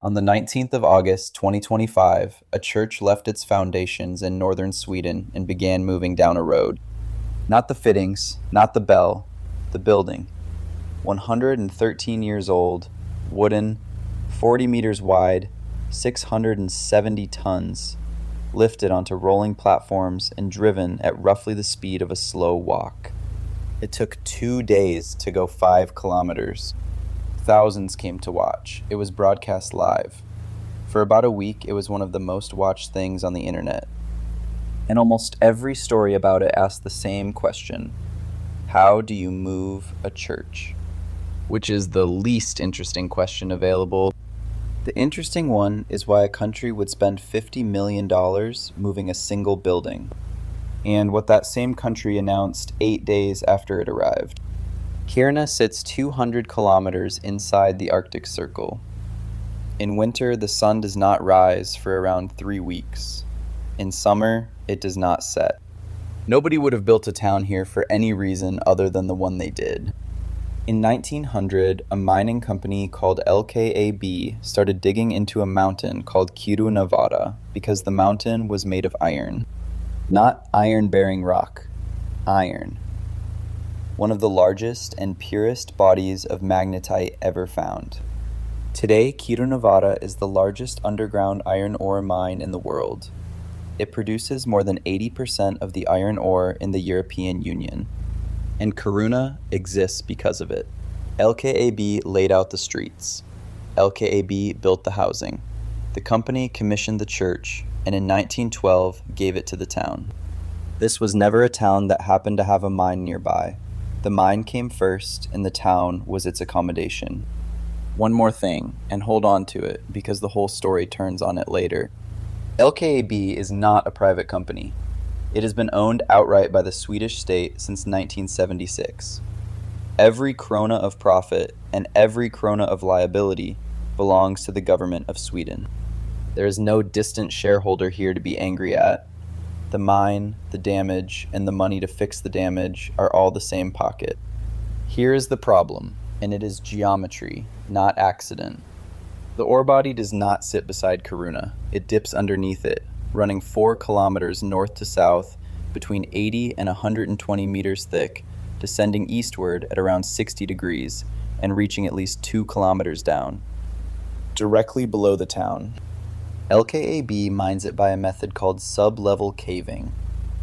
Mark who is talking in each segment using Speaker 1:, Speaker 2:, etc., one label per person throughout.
Speaker 1: On the 19th of August, 2025, a church left its foundations in northern Sweden and began moving down a road. Not the fittings, not the bell, the building. 113 years old, wooden, 40 meters wide, 670 tons, lifted onto rolling platforms and driven at roughly the speed of a slow walk. It took 2 days to go 5 kilometers. Thousands came to watch. It was broadcast live. For about a week, it was one of the most watched things on the internet. And almost every story about it asked the same question: how do you move a church? Which is the least interesting question available. The interesting one is why a country would spend $50 million moving a single building, and what that same country announced 8 days after it arrived. Kiruna sits 200 kilometers inside the Arctic Circle. In winter, the sun does not rise for around 3 weeks. In summer, it does not set. Nobody would have built a town here for any reason other than the one they did. In 1900, a mining company called LKAB started digging into a mountain called Kiruna because the mountain was made of iron. Not iron-bearing rock, iron. One of the largest and purest bodies of magnetite ever found. Today, Kiruna is the largest underground iron ore mine in the world. It produces more than 80% of the iron ore in the European Union. And Kiruna exists because of it. LKAB laid out the streets. LKAB built the housing. The company commissioned the church, and in 1912 gave it to the town. This was never a town that happened to have a mine nearby. The mine came first, and the town was its accommodation. One more thing, and hold on to it, because the whole story turns on it later. LKAB is not a private company. It has been owned outright by the Swedish state since 1976. Every krona of profit and every krona of liability belongs to the government of Sweden. There is no distant shareholder here to be angry at. The mine, the damage, and the money to fix the damage are all the same pocket. Here is the problem, and it is geometry, not accident. The ore body does not sit beside Kiruna. It dips underneath it, running 4 kilometers north to south, between 80 and 120 meters thick, descending eastward at around 60 degrees, and reaching at least 2 kilometers down, directly below the town. LKAB mines it by a method called sub-level caving.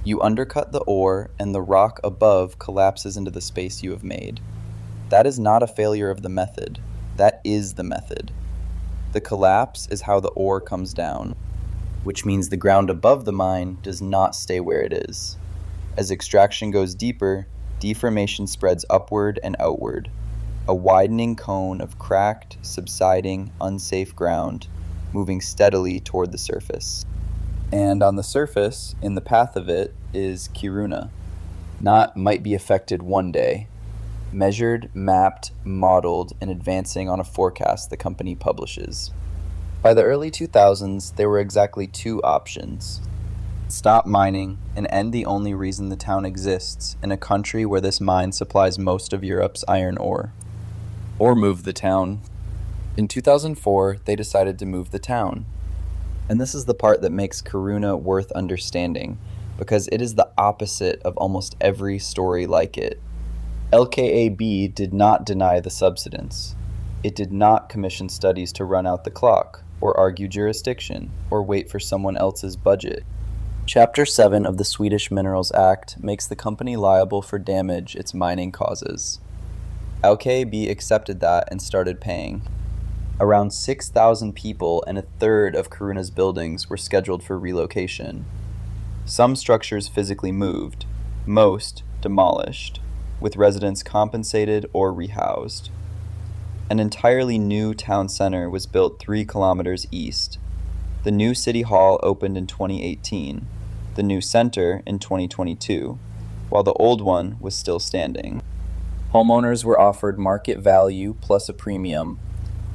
Speaker 1: You undercut the ore, and the rock above collapses into the space you have made. That is not a failure of the method. That is the method. The collapse is how the ore comes down, which means the ground above the mine does not stay where it is. As extraction goes deeper, deformation spreads upward and outward, a widening cone of cracked, subsiding, unsafe ground, moving steadily toward the surface. And on the surface, in the path of it, is Kiruna. Not might be affected one day. Measured, mapped, modeled, and advancing on a forecast the company publishes. By the early 2000s, there were exactly 2 options. Stop mining and end the only reason the town exists in a country where this mine supplies most of Europe's iron ore. Or move the town. In 2004, they decided to move the town. And this is the part that makes Kiruna worth understanding, because it is the opposite of almost every story like it. LKAB did not deny the subsidence. It did not commission studies to run out the clock, or argue jurisdiction, or wait for someone else's budget. Chapter 7 of the Swedish Minerals Act makes the company liable for damage its mining causes. LKAB accepted that and started paying. Around 6,000 people and a third of Kiruna's buildings were scheduled for relocation. Some structures physically moved, most demolished, with residents compensated or rehoused. An entirely new town center was built 3 kilometers east. The new city hall opened in 2018, the new center in 2022, while the old one was still standing. Homeowners were offered market value plus a premium.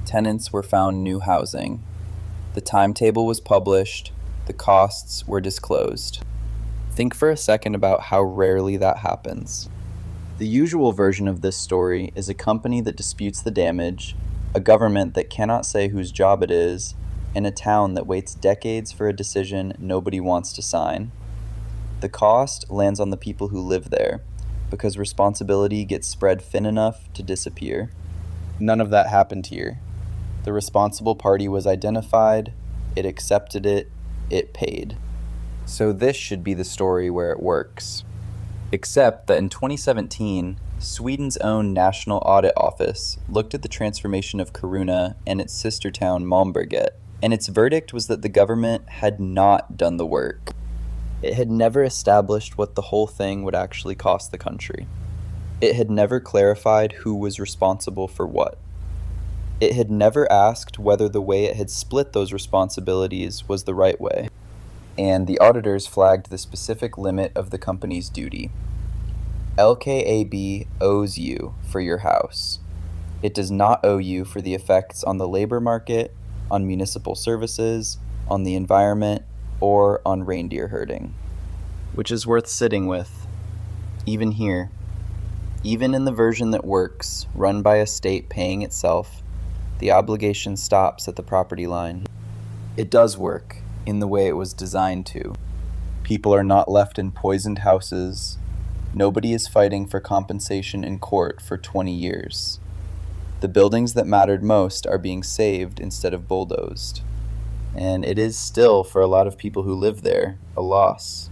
Speaker 1: Tenants were found new housing. The timetable was published. The costs were disclosed. Think for a second about how rarely that happens. The usual version of this story is a company that disputes the damage, a government that cannot say whose job it is, and a town that waits decades for a decision nobody wants to sign. The cost lands on the people who live there, because responsibility gets spread thin enough to disappear. None of that happened here. The responsible party was identified, it accepted it, it paid. So this should be the story where it works. Except that in 2017, Sweden's own National Audit Office looked at the transformation of Kiruna and its sister town Malmberget, and its verdict was that the government had not done the work. It had never established what the whole thing would actually cost the country. It had never clarified who was responsible for what. It had never asked whether the way it had split those responsibilities was the right way. And the auditors flagged the specific limit of the company's duty. LKAB owes you for your house. It does not owe you for the effects on the labor market, on municipal services, on the environment, or on reindeer herding. Which is worth sitting with, even here. Even in the version that works, run by a state paying itself, the obligation stops at the property line. It does work in the way it was designed to. People are not left in poisoned houses. Nobody is fighting for compensation in court for 20 years. The buildings that mattered most are being saved instead of bulldozed. And it is still, for a lot of people who live there, a loss.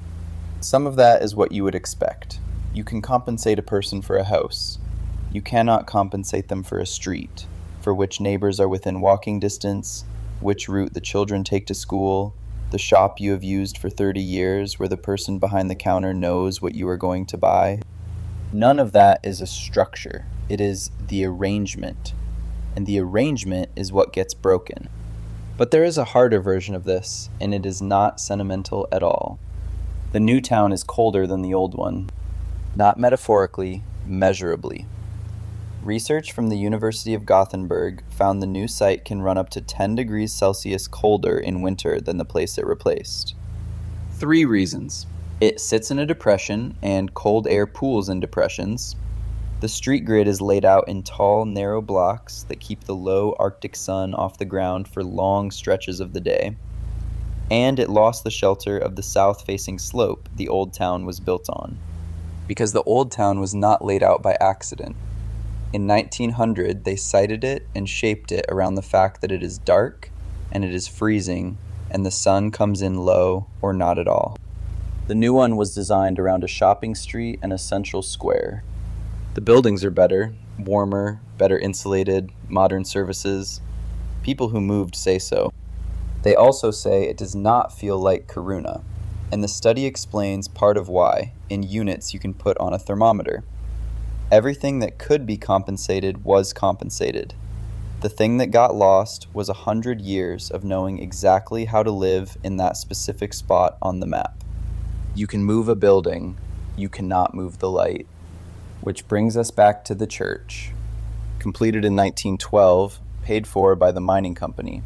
Speaker 1: Some of that is what you would expect. You can compensate a person for a house. You cannot compensate them for a street, for which neighbors are within walking distance, which route the children take to school, the shop you have used for 30 years where the person behind the counter knows what you are going to buy. None of that is a structure. It is the arrangement. And the arrangement is what gets broken. But there is a harder version of this, and it is not sentimental at all. The new town is colder than the old one. Not metaphorically, measurably. Research from the University of Gothenburg found the new site can run up to 10 degrees Celsius colder in winter than the place it replaced. 3 reasons. It sits in a depression, and cold air pools in depressions. The street grid is laid out in tall, narrow blocks that keep the low Arctic sun off the ground for long stretches of the day. And it lost the shelter of the south-facing slope the old town was built on. Because the old town was not laid out by accident. In 1900, they sited it and shaped it around the fact that it is dark, and it is freezing, and the sun comes in low or not at all. The new one was designed around a shopping street and a central square. The buildings are better, warmer, better insulated, modern services. People who moved say so. They also say it does not feel like Kiruna, and the study explains part of why, in units you can put on a thermometer. Everything that could be compensated was compensated. The thing that got lost was 100 years of knowing exactly how to live in that specific spot on the map. You can move a building, you cannot move the light. Which brings us back to the church. Completed in 1912, paid for by the mining company.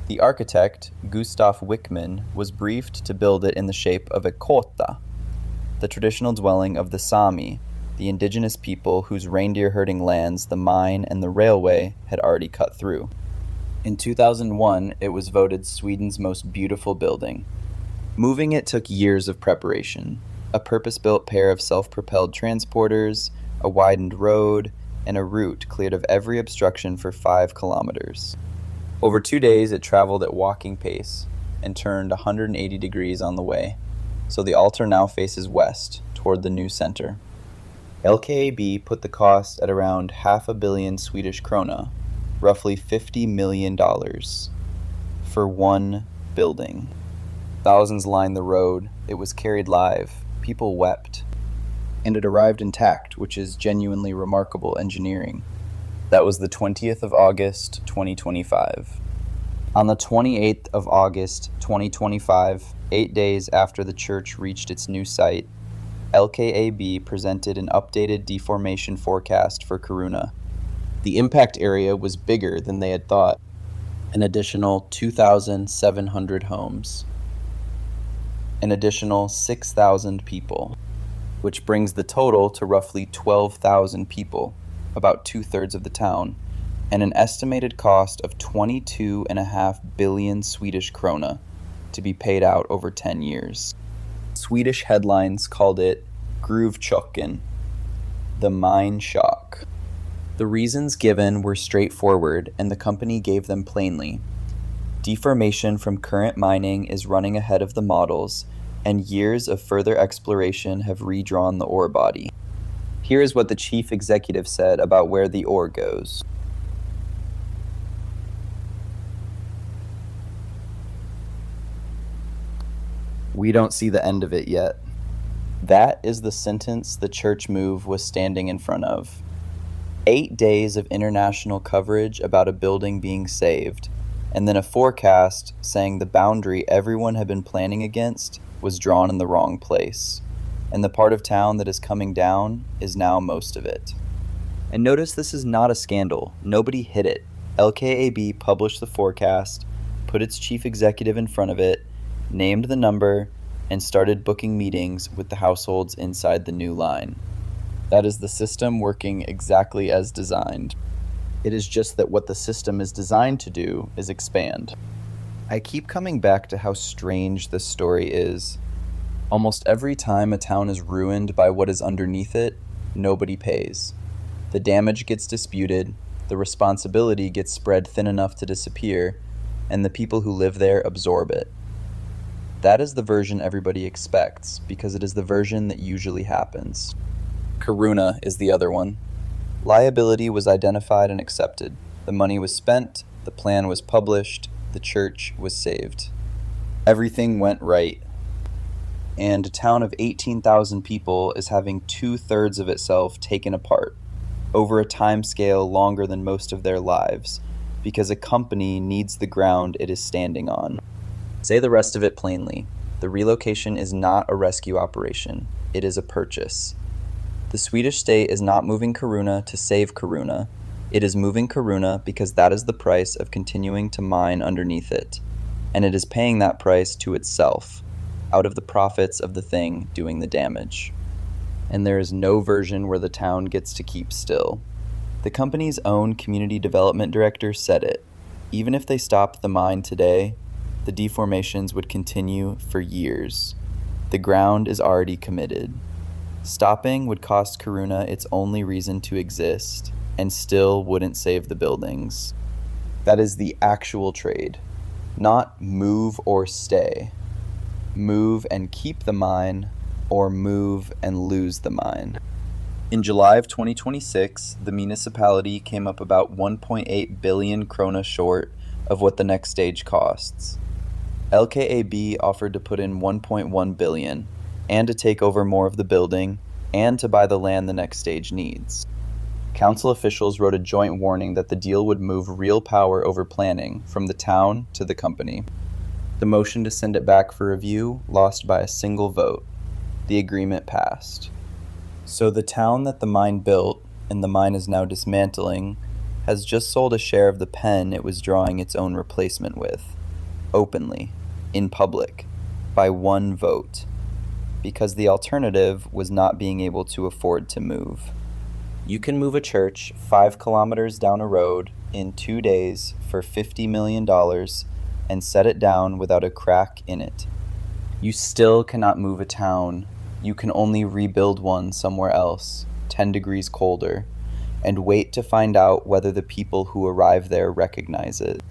Speaker 1: The architect, Gustav Wickman, was briefed to build it in the shape of a kota, the traditional dwelling of the Sami, the indigenous people whose reindeer herding lands the mine and the railway had already cut through. In 2001, it was voted Sweden's most beautiful building. Moving it took years of preparation. A purpose-built pair of self-propelled transporters, a widened road, and a route cleared of every obstruction for 5 kilometers. Over 2 days, it traveled at walking pace and turned 180 degrees on the way, so the altar now faces west, toward the new center. LKAB put the cost at around 500 million Swedish krona, roughly $50 million, for one building. Thousands lined the road. It was carried live. People wept. And it arrived intact, which is genuinely remarkable engineering. That was the 20th of August, 2025. On the 28th of August, 2025, 8 days after the church reached its new site, LKAB presented an updated deformation forecast for Kiruna. The impact area was bigger than they had thought. An additional 2,700 homes. An additional 6,000 people, which brings the total to roughly 12,000 people, about 2/3 of the town, and an estimated cost of 22.5 billion Swedish krona to be paid out over 10 years. Swedish headlines called it gruvchocken, the mine shock. The reasons given were straightforward, and the company gave them plainly. Deformation from current mining is running ahead of the models, and years of further exploration have redrawn the ore body. Here is what the chief executive said about where the ore goes. We don't see the end of it yet. That is the sentence the church move was standing in front of. 8 days of international coverage about a building being saved, and then a forecast saying the boundary everyone had been planning against was drawn in the wrong place, and the part of town that is coming down is now most of it. And notice this is not a scandal. Nobody hid it. LKAB published the forecast, put its chief executive in front of it, named the number, and started booking meetings with the households inside the new line. That is the system working exactly as designed. It is just that what the system is designed to do is expand. I keep coming back to how strange this story is. Almost every time a town is ruined by what is underneath it, nobody pays. The damage gets disputed, the responsibility gets spread thin enough to disappear, and the people who live there absorb it. That is the version everybody expects, because it is the version that usually happens. Kiruna is the other one. Liability was identified and accepted. The money was spent, the plan was published, the church was saved. Everything went right. And a town of 18,000 people is having 2/3 of itself taken apart, over a time scale longer than most of their lives, because a company needs the ground it is standing on. Say the rest of it plainly. The relocation is not a rescue operation. It is a purchase. The Swedish state is not moving Kiruna to save Kiruna. It is moving Kiruna because that is the price of continuing to mine underneath it. And it is paying that price to itself, out of the profits of the thing doing the damage. And there is no version where the town gets to keep still. The company's own community development director said it. Even if they stopped the mine today, the deformations would continue for years. The ground is already committed. Stopping would cost Kiruna its only reason to exist, and still wouldn't save the buildings. That is the actual trade. Not move or stay. Move and keep the mine, or move and lose the mine. In July of 2026, the municipality came up about 1.8 billion krona short of what the next stage costs. LKAB offered to put in 1.1 billion, and to take over more of the building, and to buy the land the next stage needs. Council officials wrote a joint warning that the deal would move real power over planning from the town to the company. The motion to send it back for review lost by a single vote. The agreement passed. So the town that the mine built, and the mine is now dismantling, has just sold a share of the pen it was drawing its own replacement with, openly, in public, by one vote, because the alternative was not being able to afford to move. You can move a church 5 kilometers down a road in 2 days for $50 million and set it down without a crack in it. You still cannot move a town. You can only rebuild one somewhere else, 10 degrees colder, and wait to find out whether the people who arrive there recognize it.